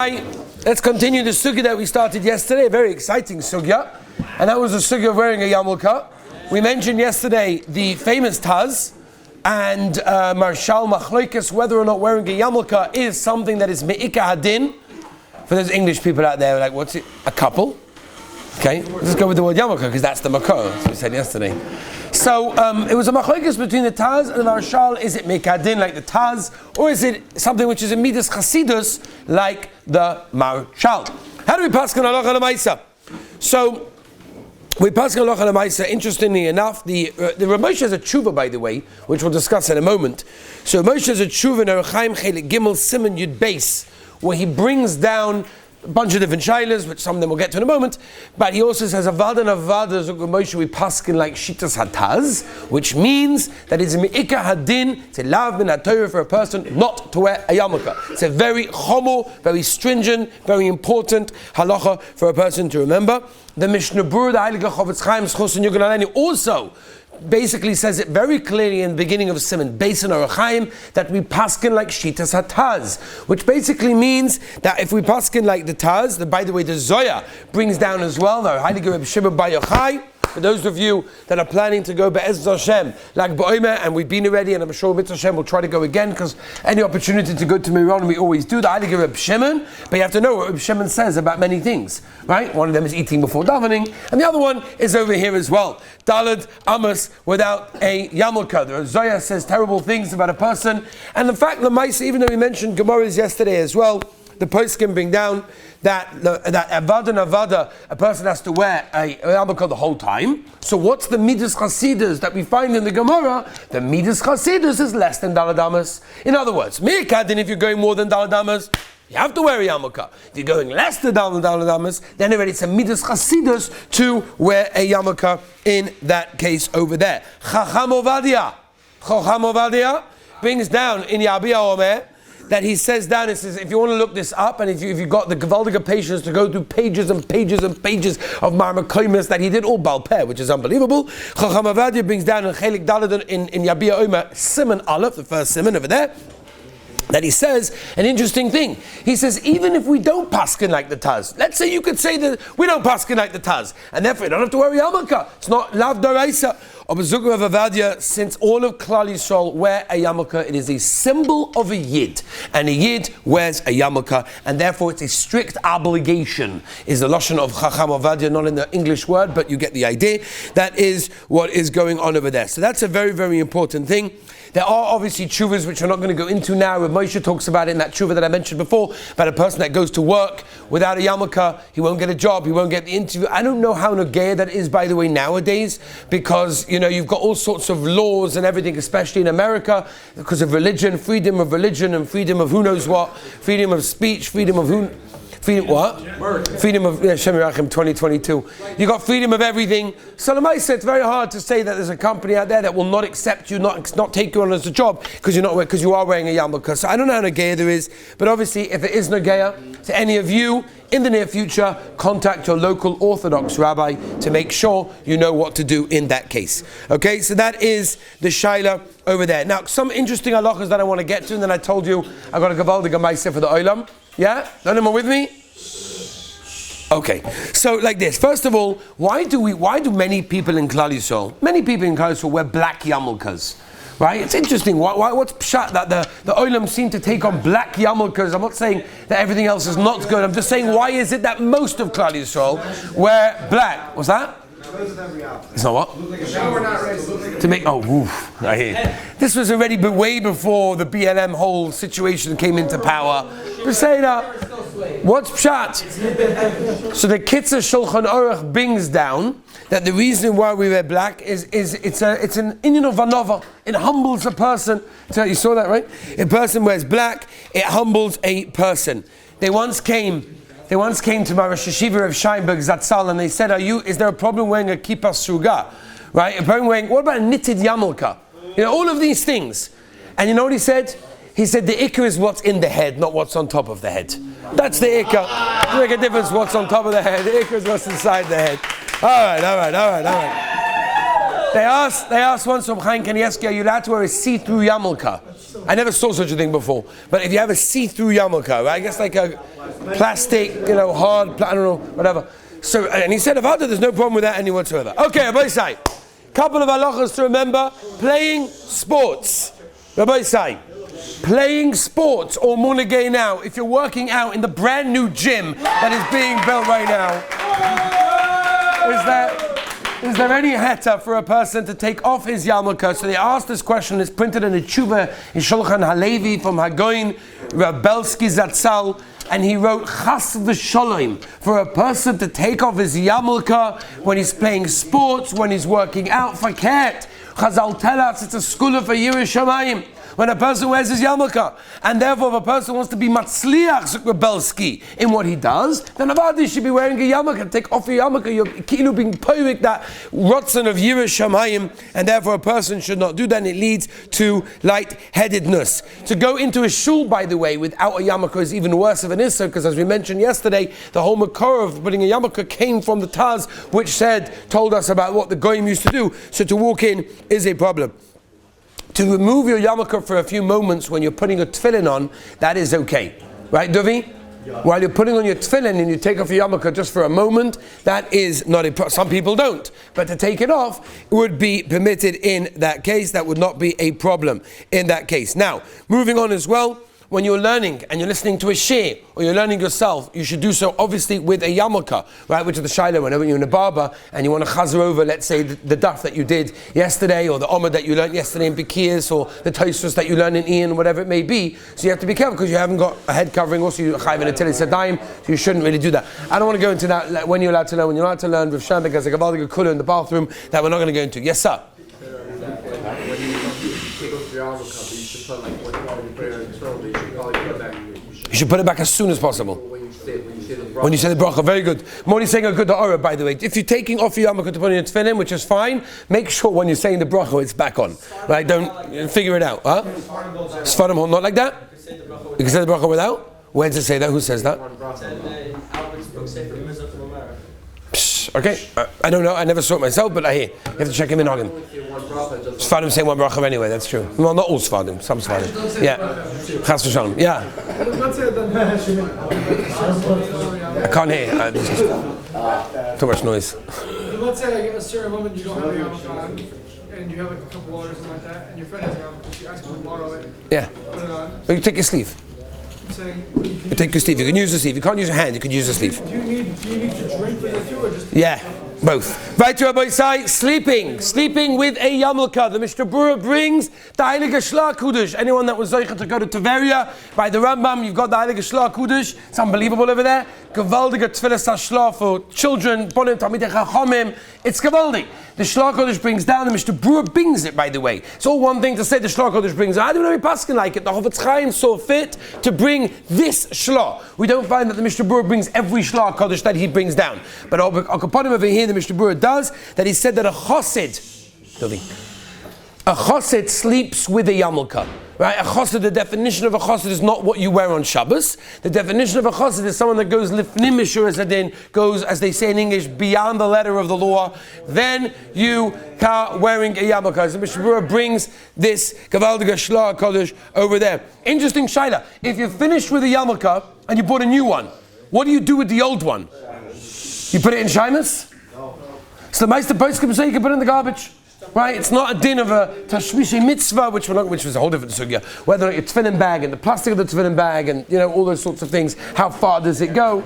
Let's continue the sugya that we started yesterday, a very exciting sugya, and that was the sugya of wearing a Yamulka. We mentioned yesterday the famous Taz and Marshal Machloikis, whether or not wearing a Yamulka is something that is me'ika hadin. For those English people out there, like, what's it? A couple? Okay, let's go with the word Yamulka because that's the makor, as we said yesterday. So it was a machlokes between the Taz and the Marshal. Is it mekadin like the Taz, or is it something which is a midas chasidus like the Marshal? How do we pass on halacha l'maisa? So we pass on halacha l'maisa. Interestingly enough, the Rav Moshe has a tshuva, by the way, which we'll discuss in a moment. So Moshe has a tshuva in Orach Chaim Chelik Gimel Siman Yud Beis, where he brings down a bunch of different shaylas, which some of them we'll get to in a moment, but he also says avada Moshe we paskin like shitas hataz, which means that it's me'ika hadin, it's a lav min haTorah for a person not to wear a yarmulke. It's a very chomo, very stringent, very important halacha for a person to remember. The Mishnah Berurah, the Heilige Chofetz Chaim Schos and Yugan Aleni, also basically says it very clearly in the beginning of Siman, based on Orach Chaim, that we paskin like shitas hataz, which basically means that if we paskin like the Taz, that, by the way, the Zoya brings down as well, the Heilige Reb Shimon Bar Yochai. For those of you that are planning to go Be'ez Hashem, like Ba'omer, and we've been already, and I'm sure Mitzvah Hashem will try to go again, because any opportunity to go to Miron, we always do, the Heilige Reb Shimon, but you have to know what Reb Shimon says about many things, right? One of them is eating before davening, and the other one is over here as well. Dalad Amos without a Yamulka. The Zoya says terrible things about a person, and the fact that Maisa, even though we mentioned Gemaras yesterday as well, the post can bring down that avada, a person has to wear a yarmulke the whole time. So what's the midas chasidus that we find in the Gemara? The midas chasidus is less than dalad amos. In other words, me'ikadin, if you're going more than dalad amos, you have to wear a yarmulke. If you're going less than dalad amos, then already it's a midas chasidus to wear a yarmulke in that case over there. Chacham Ovadia brings down in Yabia Omer that he says down, he says, if you want to look this up, and if you've got the Gavaldiga patience to go through pages and pages and pages of Marmakoimus that he did all Balpeh, which is unbelievable. Chacham Avadia brings down in Chelik Dalad in Yabia Omer, Siman Aleph, the first Siman over there, that he says an interesting thing. He says, even if we don't paskin like the Taz, let's say you could say that we don't paskin like the Taz, and therefore you don't have to wear a yarmulke. It's not lav doraisa. Since all of Klal Yisrael wear a yarmulke, it is a symbol of a yid, and a yid wears a yarmulke, and therefore it's a strict obligation. Is the lashon of Chacham Ovadia, not in the English word, but you get the idea. That is what is going on over there. So that's a very, very important thing. There are obviously tshuvas which we're not going to go into now. Rav Moshe talks about it in that tshuva that I mentioned before, about a person that goes to work without a yarmulke, he won't get a job, he won't get the interview. I don't know how nogea that is, by the way, nowadays, because, you know, you've got all sorts of laws and everything, especially in America, because of religion and freedom of who knows what, freedom of speech, freedom of what? Freedom of Shem Yerachim 2022. You got freedom of everything. So Lamaisa, it's very hard to say that there's a company out there that will not accept you, not take you on as a job because you are wearing a yarmulke. So I don't know how Nageya there is, but obviously if it is Nageya to any of you in the near future, contact your local Orthodox rabbi to make sure you know what to do in that case. Okay, so that is the shaila over there. Now, some interesting halachas that I want to get to, and then I told you I got a gavaldiga ma'aseh for the olam. Yeah? None of them are with me? Okay, so like this. First of all, why do many people in Klal Yisrael wear black yarmulkes? Right? It's interesting. What's pshat that the olam seem to take on black yarmulkes? I'm not saying that everything else is not good. I'm just saying, why is it that most of Klal Yisrael wear black? What's that? It's not what? To make, I hear. This was already way before the BLM whole situation came into power. Just say that. What's pshat? So the Kitzur Shulchan Aruch brings down that the reason why we wear black is it's an inyan of vanova. It humbles a person. So you saw that, right? A person wears black, it humbles a person. They once came to my Rosh Yeshiva of Scheinberg Zatzal, and they said, is there a problem wearing a kippah sruga? Right? What about a knitted yarmulke? You know, all of these things. And you know what he said? He said the ikka is what's in the head, not what's on top of the head. That's the ikka. Doesn't make a difference what's on top of the head. The ikka is what's inside the head. All right. They asked once from Chaim Kanievsky, are you allowed to wear a see-through yarmulke? I never saw such a thing before. But if you have a see-through yarmulke, right? I guess like a plastic, hard, I don't know, whatever. So, and he said, Avada, there's no problem with that any whatsoever. Okay, Rabbi Sai. Couple of halachas to remember. Playing sports. Rabbi Sai. Playing sports or munagay now. If you're working out in the brand new gym that is being built right now, is there any heta for a person to take off his yarmulke? So they asked this question. It's printed in a tshuva in Shulchan Halevi from Hagoin Rabelsky Zatzal, and he wrote Chas v'sholem, for a person to take off his yarmulke when he's playing sports, when he's working out. Fakert Chazal tell us it's a school for Yirei Shamayim. When a person wears his yarmulke, and therefore if a person wants to be matzliach Rebelski in what he does, then Avadi should be wearing a yarmulke. Take off your yarmulke, you're kilu being poivik that rotzen of Yirei Shamayim, and therefore a person should not do that, and it leads to light-headedness. To go into a shul, by the way, without a yarmulke is even worse of an issa, because as we mentioned yesterday, the whole makor of putting a yarmulke came from the Taz, which told us about what the goyim used to do. So to walk in is a problem. To remove your yarmulke for a few moments when you're putting a tefillin on, that is okay. Right, Dovi? Yeah. While you're putting on your tefillin and you take off your yarmulke just for a moment, that is not a problem. Some people don't. But to take it off would be permitted in that case. That would not be a problem in that case. Now, moving on as well. When you're learning and you're listening to a shir or you're learning yourself, you should do so obviously with a yarmulke, right? Which is the shaila whenever you're in a barber and you want to chazer over, let's say, the daf that you did yesterday, or the omad that you learned yesterday in Bikiyas, or the tosfos that you learned in Ian, whatever it may be. So you have to be careful because you haven't got a head covering. Also, you're chayiv in a tilis sadayim, so you shouldn't really do that. I don't want to go into that when you're allowed to learn. When you're allowed to learn with Shem, because there's a gavaldiga kula in the bathroom that we're not going to go into. Yes, sir. You should put it back as soon as possible. When you say the bracha, very good. Moni's saying a good aura, by the way. If you're taking off your yarmulke to put in your tefillin, which is fine, make sure when you're saying the bracha, it's back on. Right? Don't figure it out. Huh? Sfarim hold not like that? You can say the bracha without? Where does it say that? Who says that? Okay, I don't know. I never saw it myself, but I hear. You have to check him in on him. Sfadim say one bracha anyway. That's true. Well, not all Sfadim. Some Sfadim. Yeah. Chas v'shalom. Yeah. I can't hear. Too much noise. Let's say like a certain moment you don't have a yarmulke and you have like a couple orders or something like that, and your friend has a yarmulke. You ask him to borrow it. Yeah. Put it on. Or you take your sleeve. You take your sleeve. You can use the sleeve. You can't use your hand. You can use the sleeve. Do you need to drink with it too, or just? Yeah, both. Right to Rabbi Sai, sleeping with a yarmulke. The Mishnah Berurah brings the Heilige Shla Kudish. Anyone that was zeicha to go to Tveria by the Rambam, you've got the Heilige Shla Kudish. It's unbelievable over there. Gewaldige Tfilas HaShla for children, Bonim Talmidei Chachamim. It's gewaldig. The Shla Kodesh brings down, the Mishnah Berurah brings it, by the way. It's all one thing to say the Shla Kodesh brings it. I don't know if Paskin like it. The Chofetz Chaim saw fit to bring this Shla. We don't find that the Mishnah Berurah brings every Shla Kodesh that he brings down. But upon him over here, the Mishnah Berurah does, that he said that a chassid sleeps with a yarmulke. Right? A chassid, the definition of a chassid is not what you wear on Shabbos. The definition of a chassid is someone that goes lifnim mishur esadin, goes, as they say in English, beyond the letter of the law. Then you are wearing a yarmulke. So Mishnah Berurah brings this gavaldiga shla kodesh over there. Interesting shaila. If you're finished with a yarmulke and you bought a new one, what do you do with the old one? You put it in shaimas? So the Meister Poskim say you can put it in the garbage. Right? It's not a din of a tashmishi mitzvah, which was a whole different sugya. Whether it's tefillin bag and the plastic of the tefillin bag and all those sorts of things. How far does it go?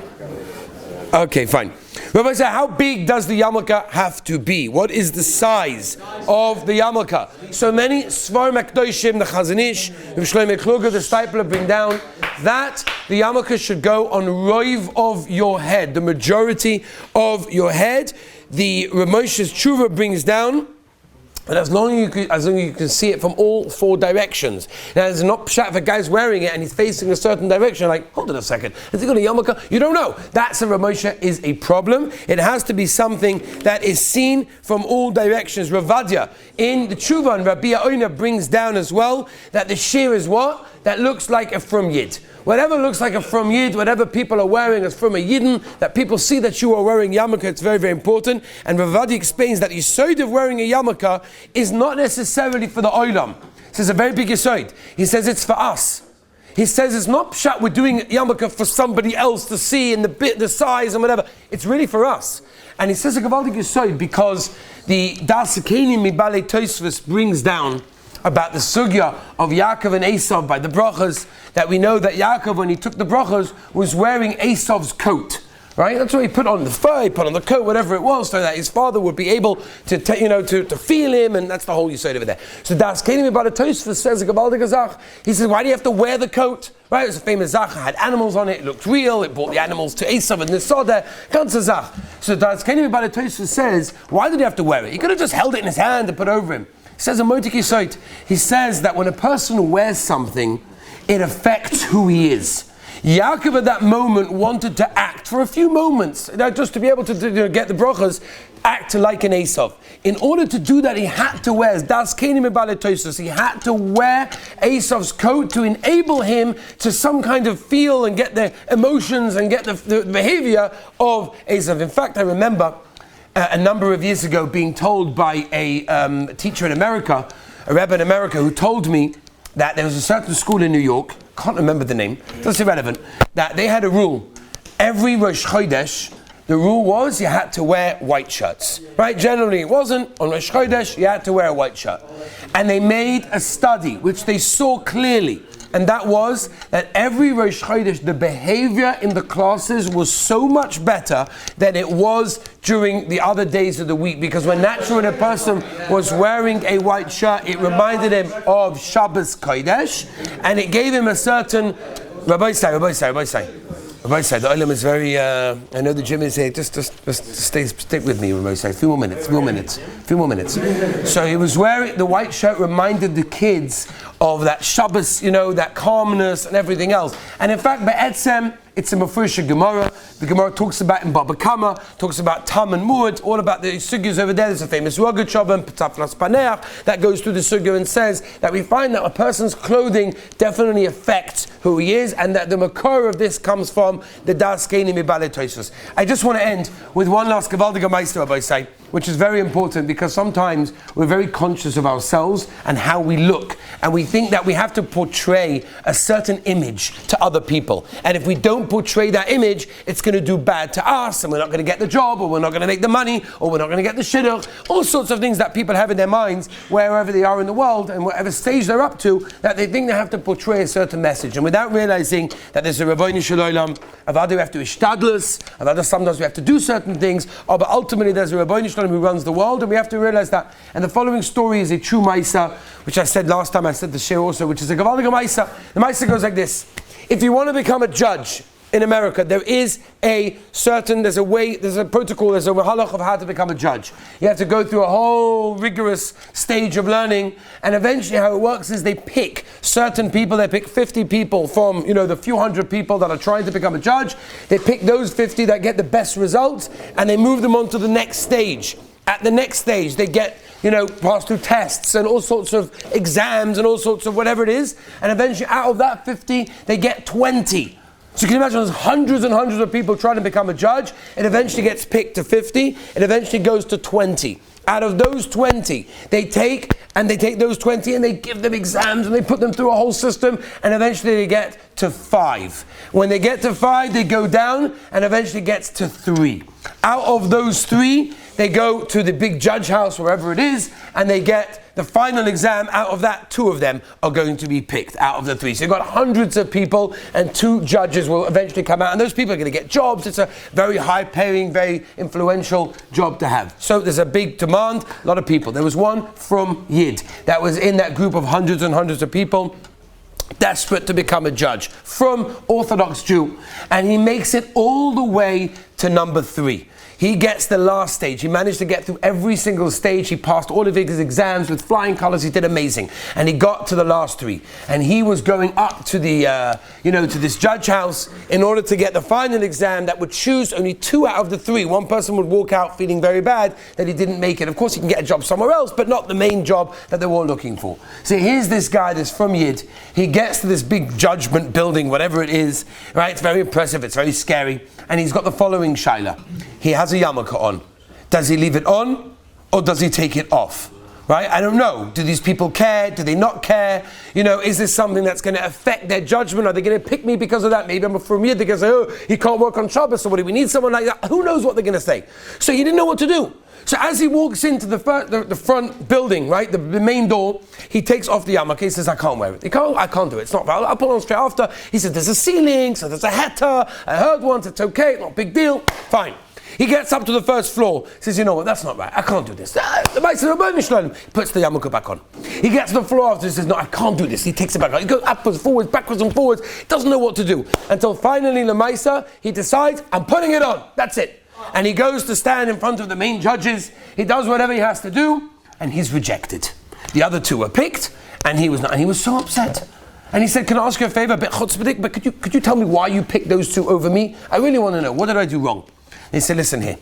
Okay, fine. Rabbi said, how big does the yarmulke have to be? What is the size of the yarmulke? So many Svarim Akdoshim, the Chazon Ish, Rav Shlomo Kluger, the Stipler bring down that the yarmulke should go on roiv of your head, the majority of your head. The Ramoshes Tshuva brings down, and as long as you can see it from all four directions. Now, there's not pshat if a guy's wearing it and he's facing a certain direction. Like, hold on a second, has he got a yarmulke? You don't know. That's a Ramosha is a problem. It has to be something that is seen from all directions. Ravadia in the Tshuva and Rabbi Oina brings down as well that the shear is what? That looks like a from yid. Whatever looks like a from yid, whatever people are wearing as from a yidden, that people see that you are wearing yarmulke, it's very, very important. And Ravadi explains that the yesod of wearing a yarmulke is not necessarily for the olam. says a very big yesod. He says it's for us. He says it's not pshat we're doing Yamulka for somebody else to see and the size and whatever. It's really for us. And he says a gavaldik yesod because the Das Keni Mibale Tosfos brings down about the sugya of Yaakov and Esav by the brachas, that we know that Yaakov, when he took the brachas, was wearing Esav's coat. Right? That's what he put on the fur, he put on the coat, whatever it was, so that his father would be able to feel him, and that's the whole yesod over there. So Das Keni Mibale Tosfos says a gavaldik azach. He says, why do you have to wear the coat? Right, it was a famous zach, had animals on it, it looked real, it brought the animals to Esav and Nisodeh, ganze zach. So Das Keni Mibale Tosfos says, why did he have to wear it? He could have just held it in his hand and put over him. He says a motik yesod. He says that when a person wears something, it affects who he is. Yaakov at that moment wanted to act for a few moments, just to be able to get the brachas, act like an Esav. In order to do that, he had to wear Das Keni Mibale Tosfos. He had to wear Esav's coat to enable him to some kind of feel and get the emotions and get the behavior of Esav. In fact, I remember a number of years ago being told by a teacher in America, a rabbi in America, who told me that there was a certain school in New York, can't remember the name, that's irrelevant, that they had a rule. Every Rosh Chodesh, the rule was you had to wear white shirts. Right? Generally it wasn't. On Rosh Chodesh, you had to wear a white shirt. And they made a study, which they saw clearly, and that was that every Rosh Chodesh, the behavior in the classes was so much better than it was during the other days of the week. Because when naturally a person was wearing a white shirt, it reminded him of Shabbos Kodesh, and it gave him a certain... Rabbi say, the Olam is very, I know the gym is here, just stick with me, Rabbi say, a few more minutes. So he was wearing, the white shirt reminded the kids of that Shabbos, that calmness and everything else. And in fact, Be'etzem, it's a Mefurish Gemara. The Gemara talks about in Baba Kama, talks about Tam and Muad, all about the sugyas over there. There's a famous Ragad Shabbat, Petaflas Paneach, that goes through the sugya and says that we find that a person's clothing definitely affects who he is, and that the makor of this comes from the Das Keni Mibale Tosfos. I just want to end with one last Gavaldiga Meister, Rabbi say, which is very important, because sometimes we're very conscious of ourselves and how we look, and we think that we have to portray a certain image to other people, and if we don't portray that image, it's going to do bad to us, and we're not going to get the job, or we're not going to make the money, or we're not going to get the shidduch, all sorts of things that people have in their minds wherever they are in the world and whatever stage they're up to, that they think they have to portray a certain message, and without realizing that there's a Rabbeinu Shalom, Avada we have to ishtadlus, Avada sometimes we have to do certain things, but ultimately there's a Rabbeinu Shalom who runs the world, and we have to realize that. And the following story is a true Maisa, which I said last time, I said the share also, which is a Gavaldiga Maisa. The Maisa goes like this: if you want to become a judge in America, there's a way, there's a protocol, there's a halach of how to become a judge. You have to go through a whole rigorous stage of learning, and eventually how it works is they pick certain people, they pick 50 people from, the few hundred people that are trying to become a judge. They pick those 50 that get the best results, and they move them on to the next stage. At the next stage, they get, pass through tests and all sorts of exams and all sorts of whatever it is, and eventually out of that 50, they get 20. So you can imagine there's hundreds and hundreds of people trying to become a judge. It eventually gets picked to 50. It eventually goes to 20. Out of those 20, they take those 20 and they give them exams and they put them through a whole system, and eventually they get to 5. When they get to 5, they go down and eventually gets to 3. Out of those 3, they go to the big judge house, wherever it is, and they get the final exam. Out of that, 2 of them are going to be picked out of the 3. So you've got hundreds of people, and 2 judges will eventually come out, and those people are going to get jobs. It's a very high-paying, very influential job to have. So there's a big demand, a lot of people. There was one from Yid that was in that group of hundreds and hundreds of people, desperate to become a judge, from Orthodox Jew, and he makes it all the way to number 3. He gets the last stage. He managed to get through every single stage. He passed all of his exams with flying colors. He did amazing. And he got to the last 3. And he was going up to the, to this judge house in order to get the final exam that would choose only 2 out of the 3. One person would walk out feeling very bad that he didn't make it. Of course, he can get a job somewhere else, but not the main job that they were all looking for. So here's this guy that's from Yid. He gets to this big judgment building, whatever it is, right? It's very impressive. It's very scary. And he's got the following shaila. He has a Yamulka on. Does he leave it on, or does he take it off? Right? I don't know. Do these people care? Do they not care? Is this something that's going to affect their judgment? Are they going to pick me because of that? Maybe I'm a Furmiyah. They're going to say, oh, he can't work on Shabbos, so what do we need someone like that? Who knows what they're going to say? So he didn't know what to do. So as he walks into the front building, right, the main door, he takes off the yarmulke. He says, I can't wear it. I can't do it. It's not valid. I'll put it on straight after. He said, there's a ceiling, so there's a hatter. I heard once, it's okay, not a big deal. Fine. He gets up to the first floor, says, you know what, that's not right, I can't do this. The Ma'aser Rabbeinu Shalom. He puts the yarmulke back on. He gets to the floor after, he says, no, I can't do this. He takes it back on. He goes upwards, forwards, backwards and forwards, doesn't know what to do. Until finally, the Ma'aser, he decides, I'm putting it on, that's it. And he goes to stand in front of the main judges, he does whatever he has to do, and he's rejected. The other two were picked, and he was not, and he was so upset. And he said, can I ask you a favor, but could you tell me why you picked those two over me? I really want to know, what did I do wrong? They said, listen here,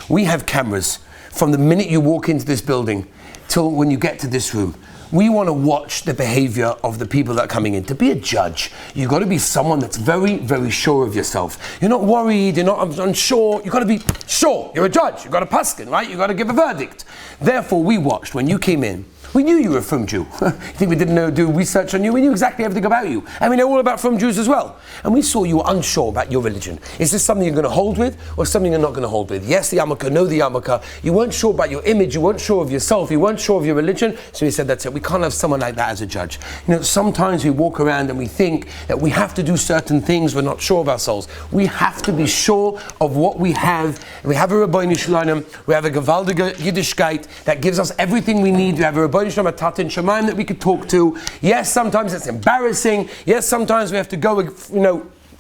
we have cameras from the minute you walk into this building till when you get to this room. We want to watch the behavior of the people that are coming in. To be a judge, you've got to be someone that's very, very sure of yourself. You're not worried, you're not unsure, you've got to be sure. You're a judge, you've got to paskin, right? You've got to give a verdict. Therefore, we watched when you came in. We knew you were a Frum Jew. You think we didn't do research on you? We knew exactly everything about you. And we know all about Frum Jews as well. And we saw you were unsure about your religion. Is this something you're going to hold with or something you're not going to hold with? Yes, the Yamulka, no, the Yamulka. You weren't sure about your image. You weren't sure of yourself. You weren't sure of your religion. So he said, that's it. We can't have someone like that as a judge. Sometimes we walk around and we think that we have to do certain things. We're not sure of ourselves. We have to be sure of what we have. We have a Rabbeinu Shalom. We have a Gewaldige Yiddishkeit that gives us everything we need. We have a Rabbeinu Shalom, a Tatin Shemaim that we could talk to. Yes, sometimes it's embarrassing. Yes, sometimes we have to go,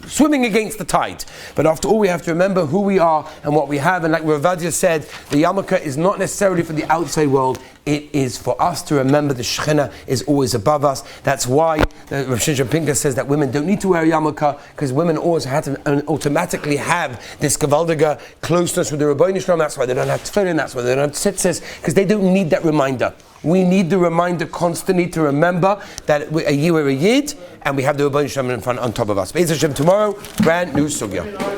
swimming against the tide. But after all, we have to remember who we are and what we have. And like Rav Vadia said, the yarmulke is not necessarily for the outside world. It is for us to remember the Shekhinah is always above us. That's why Rav Shimshon Pinker says that women don't need to wear a yarmulke, because women always have to automatically have this Gewaldige closeness with the Rabbeinu Shalom. That's why they don't have tefillin. That's why they don't have tzitzis, because they don't need that reminder. We need the reminder constantly to remember that we're a Yid, and we have the Rabbeinu Shalom in front on top of us. Be'ez Hashem tomorrow, brand new sugya.